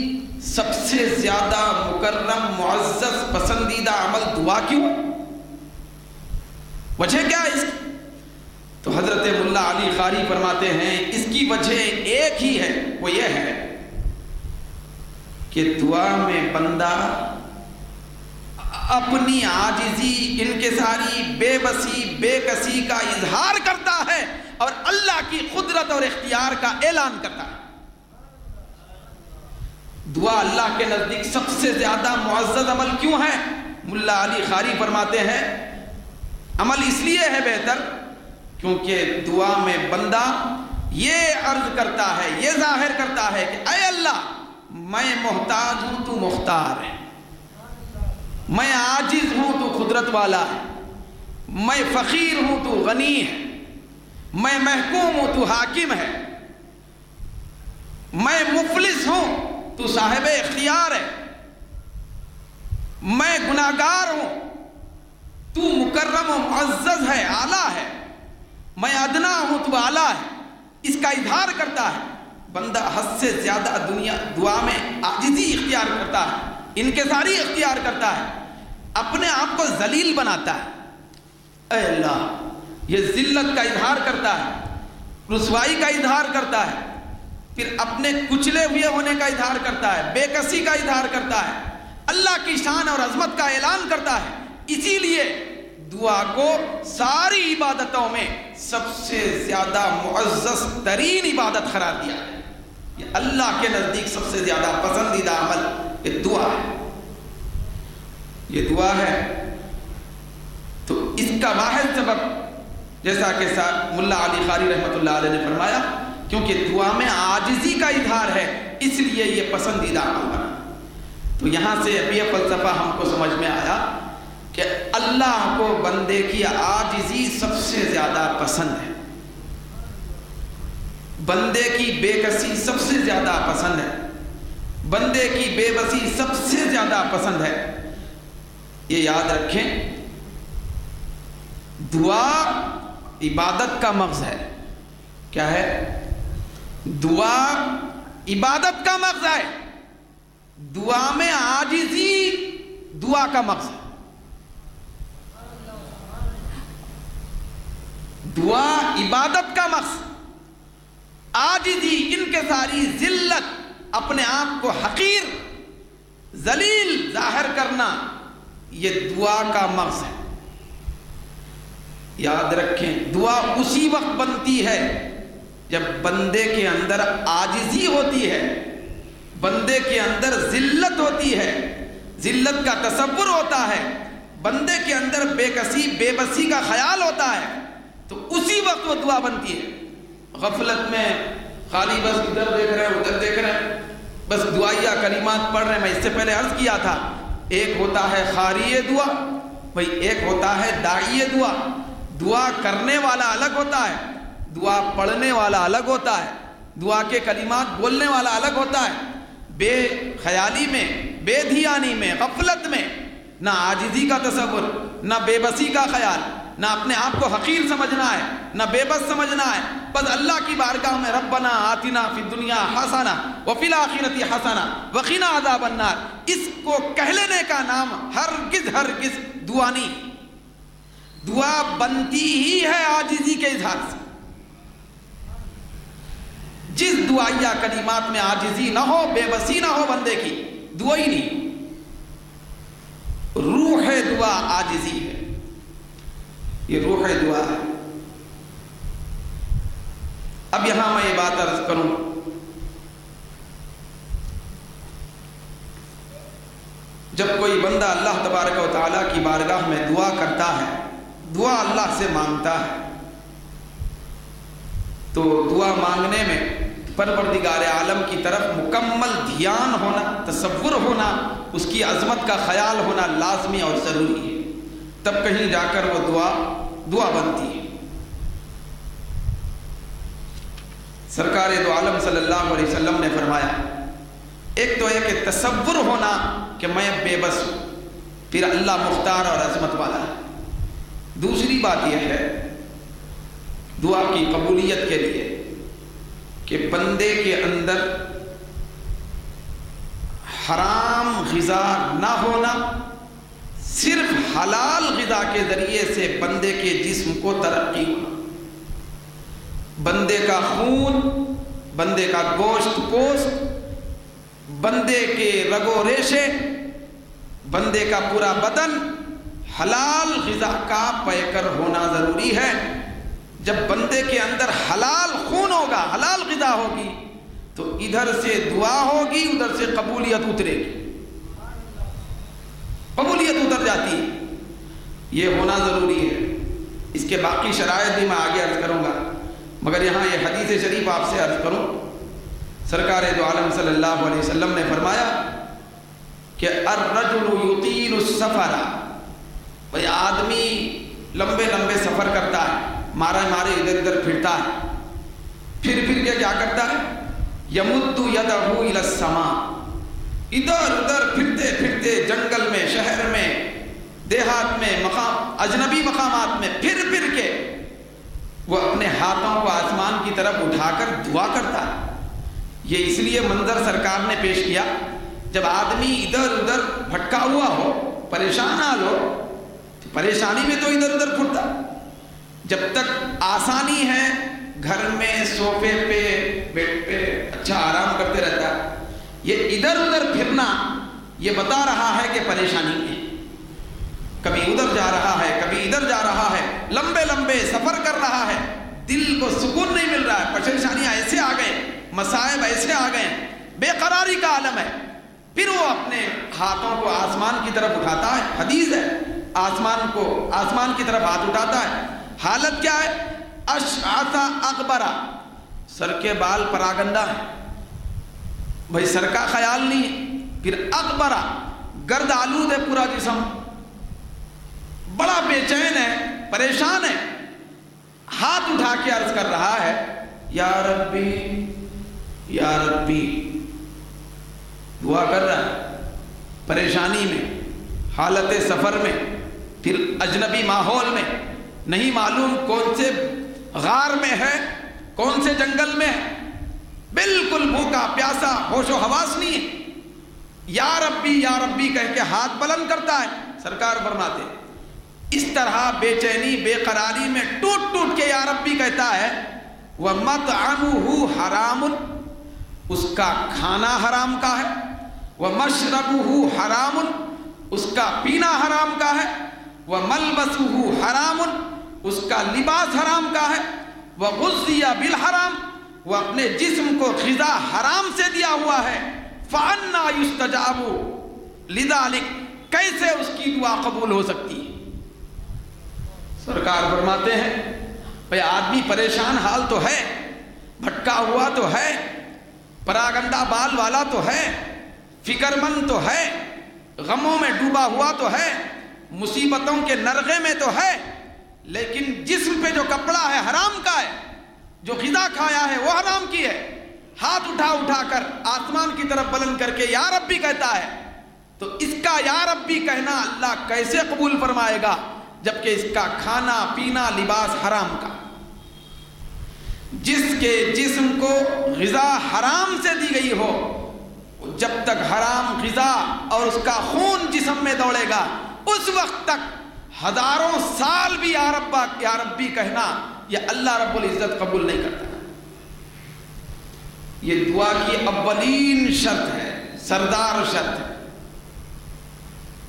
سب سے زیادہ مکرم، معزز، پسندیدہ عمل دعا کیوں؟ وجہ کیا ہے اس کی؟ تو حضرت ملا علی قاری فرماتے ہیں اس کی وجہ ایک ہی ہے، وہ یہ ہے کہ دعا میں بندہ اپنی عاجزی، انکساری، بے بسی، بے کسی کا اظہار کرتا ہے اور اللہ کی قدرت اور اختیار کا اعلان کرتا ہے۔ دعا اللہ کے نزدیک سب سے زیادہ معزز عمل کیوں ہے؟ ملا علی قاری فرماتے ہیں عمل اس لیے ہے بہتر کیونکہ دعا میں بندہ یہ عرض کرتا ہے، یہ ظاہر کرتا ہے کہ اے اللہ میں محتاج ہوں، تو مختار ہے، میں عاجز ہوں، تو قدرت والا ہے، میں فقیر ہوں، تو غنی ہے، میں محکوم ہوں، تو حاکم ہے، میں مفلس ہوں، تو صاحب اختیار ہے، میں گناہگار ہوں، تو مکرم و معزز ہے، اعلیٰ ہے، میں ادنا ہوں، تو اعلیٰ ہے۔ اس کا اظہار کرتا ہے بندہ، حد سے زیادہ دعا میں عاجزی اختیار کرتا ہے، انکساری اختیار کرتا ہے۔ اپنے آپ کو ذلیل بناتا ہے، اے اللہ، یہ ذلت کا اظہار کرتا ہے، رسوائی کا اظہار کرتا ہے، پھر اپنے کچلے ہوئے ہونے کا اظہار کرتا ہے، بے کسی کا اظہار کرتا ہے، اللہ کی شان اور عظمت کا اعلان کرتا ہے۔ اسی لیے دعا کو ساری عبادتوں میں سب سے زیادہ معزز ترین عبادت قرار دیا ہے۔ یہ اللہ کے نزدیک سب سے زیادہ پسندیدہ عمل یہ دعا ہے، یہ دعا ہے۔ تو اس کا واحد سبب، جیسا کہ ملا علی قاری رحمۃ اللہ علیہ نے فرمایا، کیونکہ دعا میں عاجزی کا اظہار ہے، اس لیے یہ پسندیدہ عمل بنا۔ تو یہاں سے یہ فلسفہ ہم کو سمجھ میں آیا کہ اللہ کو بندے کی عاجزی سب سے زیادہ پسند ہے، بندے کی بے کسی سب سے زیادہ پسند ہے، بندے کی بے بسی سب سے زیادہ پسند ہے۔ یہ یاد رکھیں، دعا عبادت کا مغز ہے۔ کیا ہے؟ دعا عبادت کا مغز ہے، دعا میں عاجزی دعا کا مغز ہے۔ دعا عبادت کا مغز، عاجزی، انکساری، ذلت، اپنے آپ کو حقیر، ذلیل ظاہر کرنا، یہ دعا کا مغز ہے۔ یاد رکھیں، دعا اسی وقت بنتی ہے جب بندے کے اندر عاجزی ہوتی ہے، بندے کے اندر ذلت ہوتی ہے، ذلت کا تصور ہوتا ہے، بندے کے اندر بے کسی بے بسی کا خیال ہوتا ہے، تو اسی وقت وہ دعا بنتی ہے۔ غفلت میں خالی بس ادھر دیکھ رہے ہیں ادھر دیکھ رہے ہیں، بس دعائیہ کلمات پڑھ رہے ہیں۔ میں اس سے پہلے عرض کیا تھا، ایک ہوتا ہے خاری دعا، بھائی ایک ہوتا ہے داعی دعا۔ دعا کرنے والا الگ ہوتا ہے، دعا پڑھنے والا الگ ہوتا ہے، دعا کے کلمات بولنے والا الگ ہوتا ہے۔ بے خیالی میں، بے دھیانی میں، غفلت میں نہ عاجزی کا تصور، نہ بے بسی کا خیال، نہ اپنے آپ کو حقیر سمجھنا ہے، نہ بے بس سمجھنا ہے، بس اللہ کی بارگاہ میں ربنا آتنا فی الدنیا حسنہ وفی الآخرۃ حسنہ وقنا عذاب النار، اس کو کہہ لینے کا نام ہرگز ہرگز دعا نہیں۔ دعا بنتی ہی ہے عاجزی کے اظہار سے۔ جس دعائیہ کلمات میں عاجزی نہ ہو، بے بسی نہ ہو بندے کی، دعا ہی نہیں۔ روح دعا عاجزی ہے، یہ روح دعا ہے۔ اب یہاں میں یہ بات عرض کروں، جب کوئی بندہ اللہ تبارک و تعالیٰ کی بارگاہ میں دعا کرتا ہے، دعا اللہ سے مانگتا ہے، تو دعا مانگنے میں پروردگار عالم کی طرف مکمل دھیان ہونا، تصور ہونا، اس کی عظمت کا خیال ہونا لازمی اور ضروری ہے، تب کہیں جا کر وہ دعا بنتی ہے۔ سرکار دو عالم صلی اللہ علیہ وسلم نے فرمایا، ایک تو ہے کہ تصور ہونا کہ میں بے بس ہوں، پھر اللہ مختار اور عظمت والا ہے۔ دوسری بات یہ ہے دعا کی قبولیت کے لیے کہ بندے کے اندر حرام غذا نہ ہونا، صرف حلال غذا کے ذریعے سے بندے کے جسم کو ترقی ہونا، بندے کا خون، بندے کا گوشت پوست، بندے کے رگ و ریشے، بندے کا پورا بدن حلال غذا کا پیکر ہونا ضروری ہے۔ جب بندے کے اندر حلال خون ہوگا، حلال غذا ہوگی، تو ادھر سے دعا ہوگی، ادھر سے قبولیت اترے گی، قبولیت اتر جاتی ہے، یہ ہونا ضروری ہے۔ اس کے باقی شرائط بھی میں آگے عرض کروں گا، مگر یہاں یہ حدیث شریف آپ سے عرض کروں۔ سرکار دو عالم صلی اللہ علیہ وسلم نے فرمایا کہ الرجل یطیل السفر، بھئی آدمی لمبے لمبے سفر کرتا ہے، مارے ادھر ادھر پھرتا ہے، پھر کے کیا کرتا ہے؟ یمد یدہ الی السماء، ادھر ادھر پھرتے پھرتے جنگل میں، شہر میں، دیہات میں، اجنبی مقامات میں پھر کے وہ اپنے ہاتھوں کو آسمان کی طرف اٹھا کر دعا کرتا ہے۔ یہ اس لیے منظر سرکار نے پیش کیا، جب آدمی ادھر ادھر بھٹکا ہوا ہو، پریشان حال ہو تو پریشانی میں تو ادھر ادھر پھرتا، جب تک آسانی ہے گھر میں صوفے پہ بیڈ پہ اچھا آرام کرتے رہتا ہے، یہ ادھر ادھر پھرنا یہ بتا رہا ہے کہ پریشانی ہے، کبھی ادھر جا رہا ہے کبھی ادھر جا رہا ہے، لمبے لمبے سفر کر رہا ہے، دل کو سکون نہیں مل رہا ہے، پریشانیاں ایسے آ گئے، مصائب ایسے آ گئے، بے قراری کا عالم ہے، پھر وہ اپنے ہاتھوں کو آسمان کی طرف اٹھاتا ہے، حدیث ہے آسمان کی طرف ہاتھ اٹھاتا ہے، حالت کیا ہے؟ اشعث اغبرا، سر کے بال پراگندہ ہیں، بھائی سر کا خیال نہیں ہے، پھر اغبرا گرد آلود ہے پورا جسم، بڑا بے چین ہے، پریشان ہے، ہاتھ اٹھا کے عرض کر رہا ہے یا ربی یا ربی، دعا کر رہا ہے پریشانی میں، حالت سفر میں، پھر اجنبی ماحول میں، نہیں معلوم کون سے غار میں ہے کون سے جنگل میں ہے، بالکل بھوکا پیاسا، ہوش و حواس نہیں ہے، یا ربی کہہ کے ہاتھ بلند کرتا ہے، سرکار فرماتے ہیں اس طرح بے چینی بے قراری میں ٹوٹ ٹوٹ کے یا ربی کہتا ہے، وَمَطْعَمُهُ حَرَامٌ، اس کا کھانا حرام کا ہے، وَمَشْرَبُهُ حَرَامٌ، اس کا پینا حرام کا ہے، وَمَلْبَسُهُ حَرَامٌ، اس کا لباس حرام کا ہے، وَغُذِّيَ بِالْحَرَامِ، وہ اپنے جسم کو غذا حرام سے دیا ہوا ہے، فَأَنَّا يُسْتَجَابُ لِذَلِكَ، کیسے اس کی دعا قبول ہو سکتی ہے؟ سرکار فرماتے ہیں بھئی آدمی پریشان حال تو ہے، بھٹکا ہوا تو ہے، پراگندہ بال والا تو ہے، فکر مند تو ہے، غموں میں ڈوبا ہوا تو ہے، مصیبتوں کے نرغے میں تو ہے، لیکن جسم پہ جو کپڑا ہے حرام کا ہے، جو غذا کھایا ہے وہ حرام کی ہے، ہاتھ اٹھا کر آسمان کی طرف بلند کر کے یا ربی کہتا ہے، تو اس کا یا ربی کہنا اللہ کیسے قبول فرمائے گا جبکہ اس کا کھانا پینا لباس حرام کا؟ جس کے جسم کو غذا حرام سے دی گئی ہو، جب تک حرام غذا اور اس کا خون جسم میں دوڑے گا اس وقت تک ہزاروں سال بھی یا ربی کہنا یہ اللہ رب العزت قبول نہیں کرتا۔ یہ دعا کی اولین شرط ہے، سردار شرط ہے۔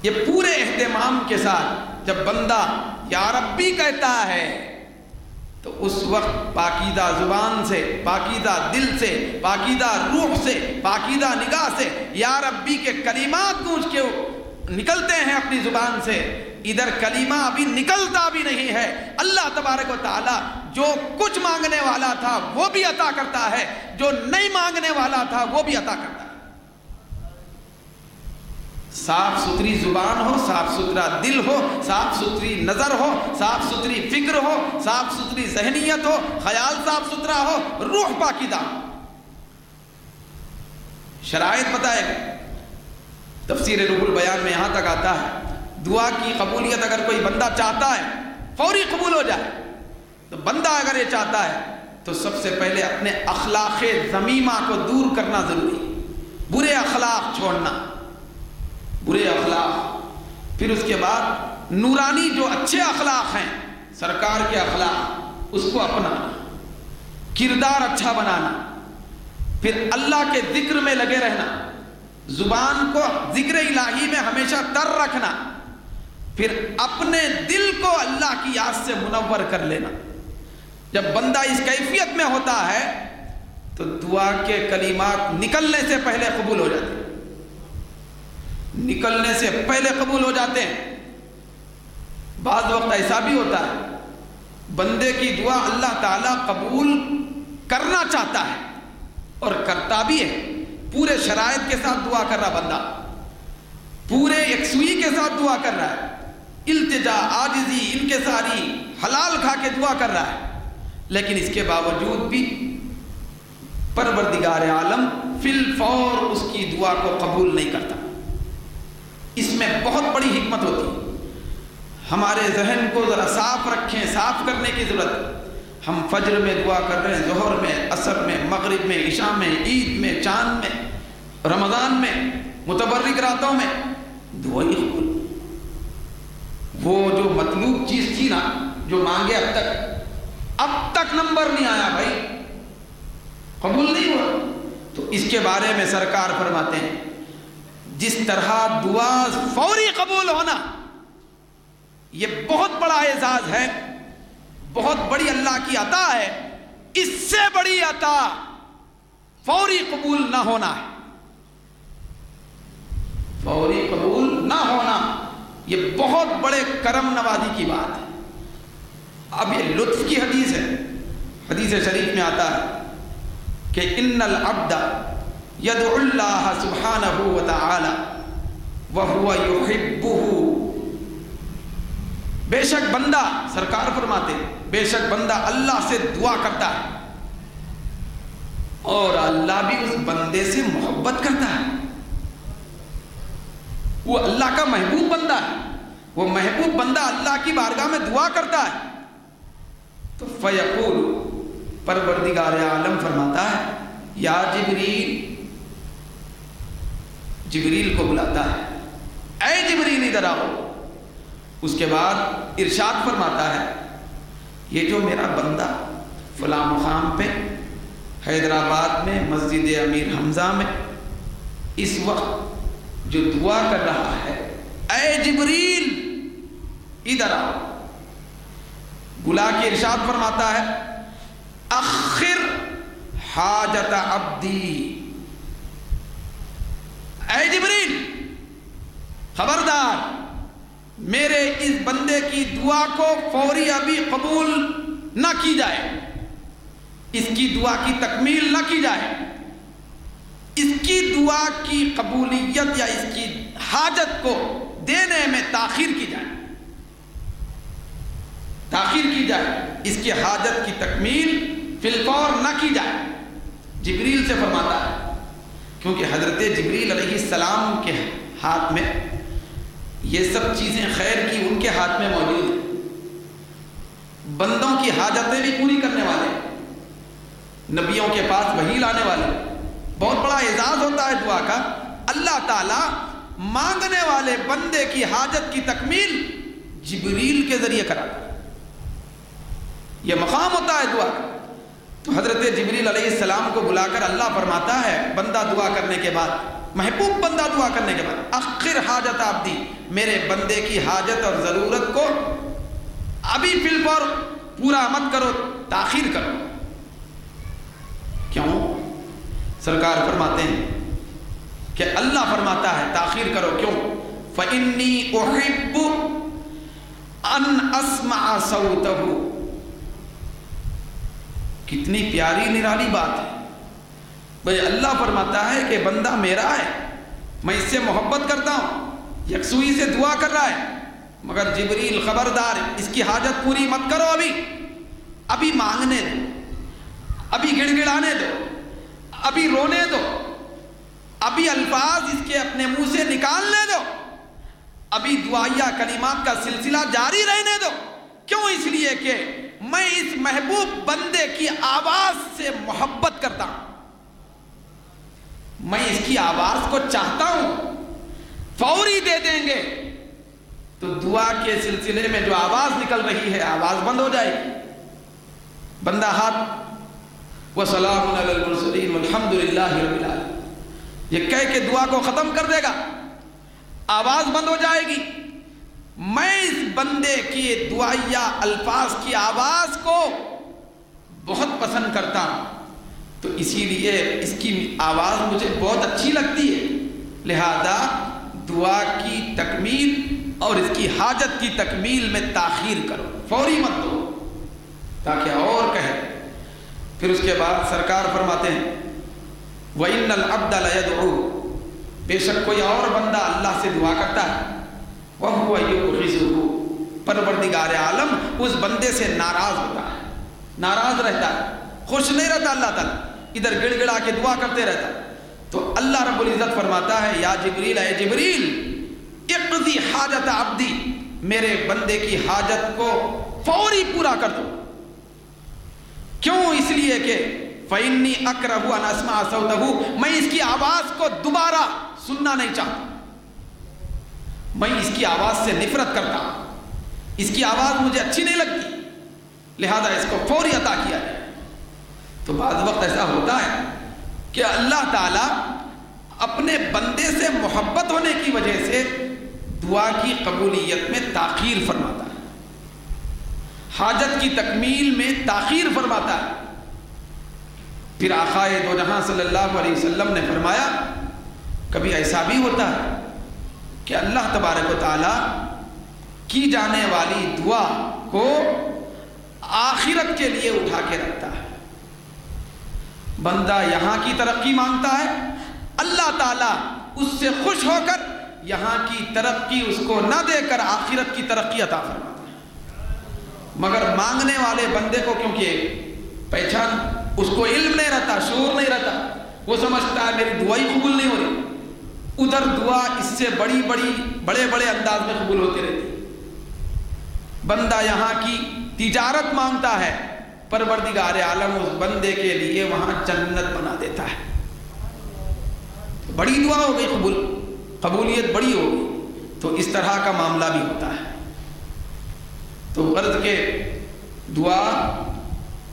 یہ پورے اہتمام کے ساتھ جب بندہ یا ربی کہتا ہے تو اس وقت پاکیزہ زبان سے، پاکیزہ دل سے، پاکیزہ روح سے، پاکیزہ نگاہ سے یا ربی کے کلمات گونج کے نکلتے ہیں اپنی زبان سے، ادھر کلمہ ابھی نکلتا بھی نہیں ہے، اللہ تبارک و تعالی جو کچھ مانگنے والا تھا وہ بھی عطا کرتا ہے، جو نہیں مانگنے والا تھا وہ بھی عطا کرتا ہے۔ صاف ستھری زبان ہو، صاف ستھرا دل ہو، صاف ستھری نظر ہو، صاف ستھری فکر ہو، صاف ستھری ذہنیت ہو، خیال صاف ستھرا ہو، روح پاکیزہ۔ شرائط بتائے گا، تفسیر روح البیان میں یہاں تک آتا ہے دعا کی قبولیت اگر کوئی بندہ چاہتا ہے فوری قبول ہو جائے، تو بندہ اگر یہ چاہتا ہے تو سب سے پہلے اپنے اخلاق ذمیمہ کو دور کرنا ضروری ہے، برے اخلاق چھوڑنا، برے اخلاق، پھر اس کے بعد نورانی جو اچھے اخلاق ہیں، سرکار کے اخلاق، اس کو اپنانا، کردار اچھا بنانا، پھر اللہ کے ذکر میں لگے رہنا، زبان کو ذکر الہی میں ہمیشہ تر رکھنا، پھر اپنے دل کو اللہ کی یاد سے منور کر لینا۔ جب بندہ اس کیفیت میں ہوتا ہے تو دعا کے کلمات نکلنے سے پہلے قبول ہو جاتے ہیں، نکلنے سے پہلے قبول ہو جاتے ہیں۔ بعض وقت ایسا بھی ہوتا ہے بندے کی دعا اللہ تعالیٰ قبول کرنا چاہتا ہے اور کرتا بھی ہے، پورے شرائط کے ساتھ دعا کر رہا بندہ، پورے یکسوئی کے ساتھ دعا کر رہا ہے، التجا، عاجزی، انکساری، حلال کھا کے دعا کر رہا ہے، لیکن اس کے باوجود بھی پروردگار عالم فی الفور اس کی دعا کو قبول نہیں کرتا۔ اس میں بہت بڑی حکمت ہوتی ہے۔ ہمارے ذہن کو ذرا صاف رکھیں، صاف کرنے کی ضرورت ہے۔ ہم فجر میں دعا کر رہے ہیں، ظہر میں، عصر میں، مغرب میں، عشاء میں، عید میں، چاند میں، رمضان میں، متبرک راتوں میں، دعا ہی قبول۔ وہ جو مطلوب چیز تھی نا جو مانگے اب تک نمبر نہیں آیا بھائی، قبول نہیں ہوا. تو اس کے بارے میں سرکار فرماتے ہیں جس طرح دعا فوری قبول ہونا یہ بہت بڑا اعزاز ہے، بہت بڑی اللہ کی عطا ہے، اس سے بڑی عطا فوری قبول نہ ہونا ہے. فوری قبول نہ ہونا یہ بہت بڑے کرم نوازی کی بات ہے. اب یہ لطف کی حدیث ہے، حدیث شریف میں آتا ہے کہ ان العبد یدعو اللہ سبحانہ وتعالی وہو یحبہ، بے شک بندہ، سرکار فرماتے بے شک بندہ اللہ سے دعا کرتا ہے اور اللہ بھی اس بندے سے محبت کرتا ہے. وہ اللہ کا محبوب بندہ ہے، وہ محبوب بندہ اللہ کی بارگاہ میں دعا کرتا ہے تو فیقول، پروردگار عالم فرماتا ہے یا جبریل، جبریل کو بلاتا ہے، اے جبریل ادھر آؤ. اس کے بعد ارشاد فرماتا ہے یہ جو میرا بندہ فلاں مقام پہ حیدرآباد میں مسجد امیر حمزہ میں اس وقت جو دعا کر رہا ہے، اے جبریل ادھر آؤ. بلا کے ارشاد فرماتا ہے اخر حاجت عبدی، اے جبریل خبردار میرے اس بندے کی دعا کو فوری ابھی قبول نہ کی جائے، اس کی دعا کی تکمیل نہ کی جائے، اس کی دعا کی قبولیت یا اس کی حاجت کو دینے میں تاخیر کی جائے، تاخیر کی جائے، اس کی حاجت کی تکمیل فی الفور نہ کی جائے. جبریل سے فرماتا ہے کیونکہ حضرت جبریل علیہ السلام کے ہاتھ میں یہ سب چیزیں خیر کی ان کے ہاتھ میں موجود ہیں. بندوں کی حاجتیں بھی پوری کرنے والے، نبیوں کے پاس وحی لانے والے. بہت بڑا اعزاز ہوتا ہے دعا کا. اللہ تعالیٰ مانگنے والے بندے کی حاجت کی تکمیل جبریل کے ذریعے کراتا ہے. یہ مقام ہوتا ہے دعا کا. تو حضرت جبریل علیہ السلام کو بلا کر اللہ فرماتا ہے بندہ دعا کرنے کے بعد، محبوب بندہ دعا کرنے کے بعد، اخر حاجت عبدی، میرے بندے کی حاجت اور ضرورت کو ابھی فی الفور پورا مت کرو، تاخیر کرو. کیوں؟ سرکار فرماتے ہیں کہ اللہ فرماتا ہے تاخیر کرو کیوں؟ فَإِنِّي أُحِبُّ أَنْ أَسْمَعَ صَوْتَهُ. کتنی پیاری نرالی بات ہے بھائی. اللہ فرماتا ہے کہ بندہ میرا ہے، میں اس سے محبت کرتا ہوں، یکسوئی سے دعا کر رہا ہے، مگر جبریل خبردار اس کی حاجت پوری مت کرو، ابھی مانگنے دو، ابھی گڑ گڑانے دو، ابھی رونے دو، ابھی الفاظ اس کے اپنے منہ سے نکالنے دو، ابھی دعائیہ کلمات کا سلسلہ جاری رہنے دو. کیوں؟ اس لیے کہ میں اس محبوب بندے کی آواز سے محبت کرتا ہوں، میں اس کی آواز کو چاہتا ہوں. فوری دے دیں گے تو دعا کے سلسلے میں جو آواز نکل رہی ہے آواز بند ہو جائے گی. بندہ ہاتھ وَسَلَامٌ عَلَى الْمُرْسَلِينَ وَالْحَمْدُ لِلَّهِ رَبِّ الْعَالَمِينَ یہ کہہ کے دعا کو ختم کر دے گا، آواز بند ہو جائے گی. میں اس بندے کی دعائیہ الفاظ کی آواز کو بہت پسند کرتا ہوں، تو اسی لیے اس کی آواز مجھے بہت اچھی لگتی ہے، لہذا دعا کی تکمیل اور اس کی حاجت کی تکمیل میں تاخیر کرو، فوری مت دو تاکہ اور کہے. پھر اس کے بعد سرکار فرماتے ہیں وَإِنَّ الْعَبْدَ لَيَدْعُو، بے شک کوئی اور بندہ اللہ سے دعا کرتا ہے، وَهُوَ يُغْرِزُهُ، پروردگار عالم اس بندے سے ناراض ہوتا ہے، ناراض رہتا ہے، خوش نہیں رہتا. اللہ تعالیٰ ادھر گڑ گڑا کے دعا کرتے رہتا ہے. تو اللہ رب العزت فرماتا ہے یا جبریل، اے جبریل اقضی حاجت عبدی، میرے بندے کی حاجت کو فوری پورا کر دو. کیوں؟ اس لیے کہ فَإِنِّي أَكْرَهُ أَنْ أَسْمَعَ صَوْتَهُ، میں اس کی آواز کو دوبارہ سننا نہیں چاہتا، میں اس کی آواز سے نفرت کرتا ہوں. اس کی آواز مجھے اچھی نہیں لگتی، لہذا اس کو فوری عطا کیا جائے۔ تو بعض وقت ایسا ہوتا ہے کہ اللہ تعالیٰ اپنے بندے سے محبت ہونے کی وجہ سے دعا کی قبولیت میں تاخیر فرماتا ہے، حاجت کی تکمیل میں تاخیر فرماتا ہے۔ پھر آقا دو جہاں صلی اللہ علیہ وسلم نے فرمایا کبھی ایسا بھی ہوتا ہے کہ اللہ تبارک و تعالیٰ کی جانے والی دعا کو آخرت کے لیے اٹھا کے رکھتا ہے۔ بندہ یہاں کی ترقی مانگتا ہے، اللہ تعالیٰ اس سے خوش ہو کر یہاں کی ترقی اس کو نہ دے کر آخرت کی ترقی عطا فرماتا ہے۔ مگر مانگنے والے بندے کو کیونکہ پہچان، اس کو علم نہیں رہتا، شعور نہیں رہتا، وہ سمجھتا ہے میری دعا ہی قبول نہیں ہو رہی، ادھر دعا اس سے بڑے بڑے انداز میں قبول ہوتی رہتی۔ بندہ یہاں کی تجارت مانگتا ہے، پروردگار عالم اس بندے کے لیے وہاں جنت بنا دیتا ہے۔ بڑی دعا ہو گئی، قبولیت بڑی ہو گئی، تو اس طرح کا معاملہ بھی ہوتا ہے۔ تو غرض کے دعا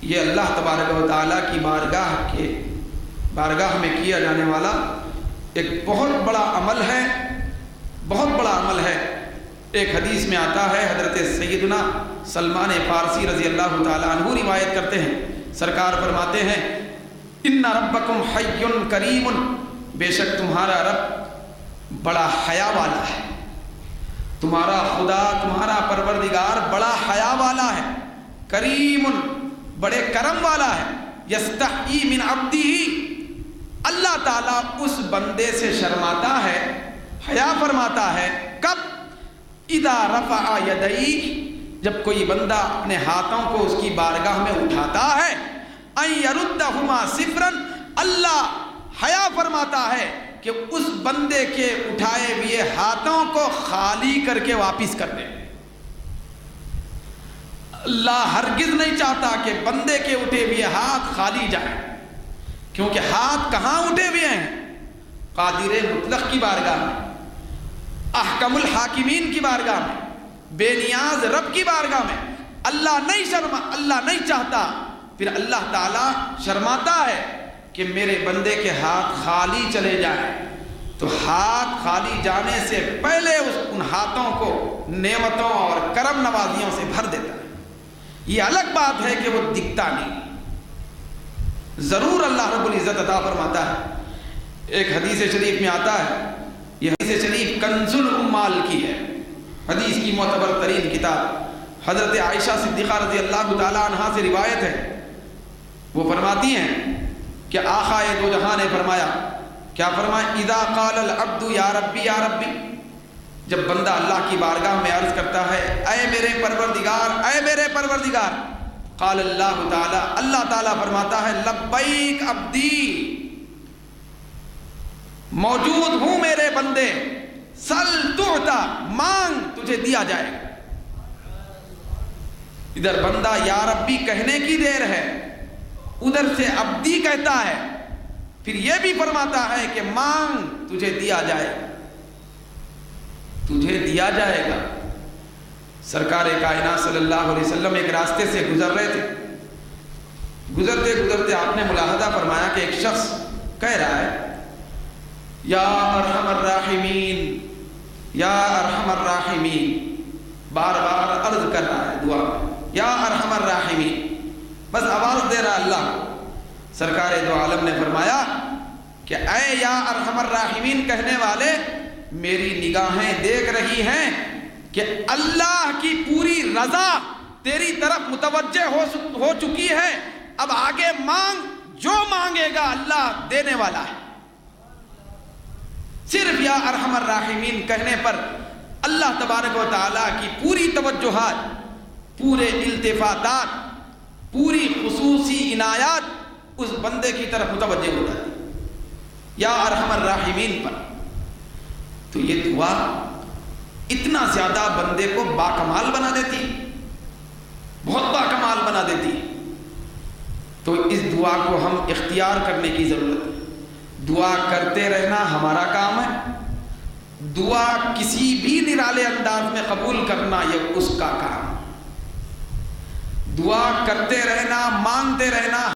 یہ اللہ تبارک و تعالیٰ کی بارگاہ میں کیا جانے والا ایک بہت بڑا عمل ہے، بہت بڑا عمل ہے۔ ایک حدیث میں آتا ہے، حضرت سیدنا سلمان فارسی رضی اللہ تعالیٰ عنہ روایت کرتے ہیں، سرکار فرماتے ہیں ان ربکم حی کریم، بے شک تمہارا رب بڑا حیا والا ہے، تمہارا خدا تمہارا پروردگار بڑا حیا والا ہے، کریم بڑے کرم والا ہے، یستحیی من عبدہ، اللہ تعالیٰ اس بندے سے شرماتا ہے، حیا فرماتا ہے، کب؟ اذا رفع یدیہ، جب کوئی بندہ اپنے ہاتھوں کو اس کی بارگاہ میں اٹھاتا ہے، ان یردہما صفرا، اللہ حیا فرماتا ہے کہ اس بندے کے اٹھائے ہوئے ہاتھوں کو خالی کر کے واپس کر دے۔ اللہ ہرگز نہیں چاہتا کہ بندے کے اٹھے ہوئے ہاتھ خالی جائیں، کیونکہ ہاتھ کہاں اٹھے ہوئے ہیں؟ قادر مطلق کی بارگاہ میں، احکم الحاکمین کی بارگاہ میں، بے نیاز رب کی بارگاہ میں۔ اللہ نہیں چاہتا، پھر اللہ تعالیٰ شرماتا ہے کہ میرے بندے کے ہاتھ خالی چلے جائیں، تو ہاتھ خالی جانے سے پہلے ان ہاتھوں کو نعمتوں اور کرم نوازیوں سے بھر دیتا ہے۔ یہ الگ بات ہے کہ وہ دکھتا نہیں، ضرور اللہ رب العزت عطا فرماتا ہے۔ ایک حدیث شریف میں آتا ہے، یہ حدیث شریف کنز الاموال کی ہے، حدیث کی معتبر ترین کتاب، حضرت عائشہ صدیقہ رضی اللہ تعالیٰ عنہا سے روایت ہے، وہ فرماتی ہیں کہ آقا دو جہاں نے فرمایا، کیا فرمایا؟ اذا قال العبد یا ربی یا ربی، جب بندہ اللہ کی بارگاہ میں عرض کرتا ہے اے میرے پروردگار، اے میرے پروردگار، قال اللہ تعالی، اللہ تعالیٰ فرماتا ہے لبیک عبدی، موجود ہوں میرے بندے، سل تعطا، مانگ تجھے دیا جائے گا۔ ادھر بندہ یا ربی کہنے کی دیر ہے، ادھر سے عبدی کہتا ہے، پھر یہ بھی فرماتا ہے کہ مانگ تجھے دیا جائے گا، تجھے دیا جائے گا۔ سرکار کائنات صلی اللہ علیہ وسلم ایک راستے سے گزر رہے تھے، گزرتے گزرتے آپ نے ملاحظہ فرمایا کہ ایک شخص کہہ رہا ہے یا ارحم الراحمین، یا ارحم الراحمین، بار بار عرض کر رہا ہے دعا میں، یا ارحم الراحمین، بس آواز دے رہا اللہ۔ سرکار دو عالم نے فرمایا کہ اے یا ارحم الراحمین کہنے والے، میری نگاہیں دیکھ رہی ہیں کہ اللہ کی پوری رضا تیری طرف متوجہ ہو چکی ہے، اب آگے مانگ، جو مانگے گا اللہ دینے والا ہے۔ صرف یا ارحم الراحمین کہنے پر اللہ تبارک و تعالیٰ کی پوری توجہات، پورے التفاتات، پوری خصوصی عنایات اس بندے کی طرف متوجہ ہو جاتی یا ارحم الراحمین پر۔ تو یہ دعا اتنا زیادہ بندے کو باکمال بنا دیتی، بہت باکمال بنا دیتی۔ تو اس دعا کو ہم اختیار کرنے کی ضرورت ہے۔ دعا کرتے رہنا ہمارا کام ہے، دعا کسی بھی نرالے انداز میں قبول کرنا یہ اس کا کام. دعا کرتے رہنا، مانگتے رہنا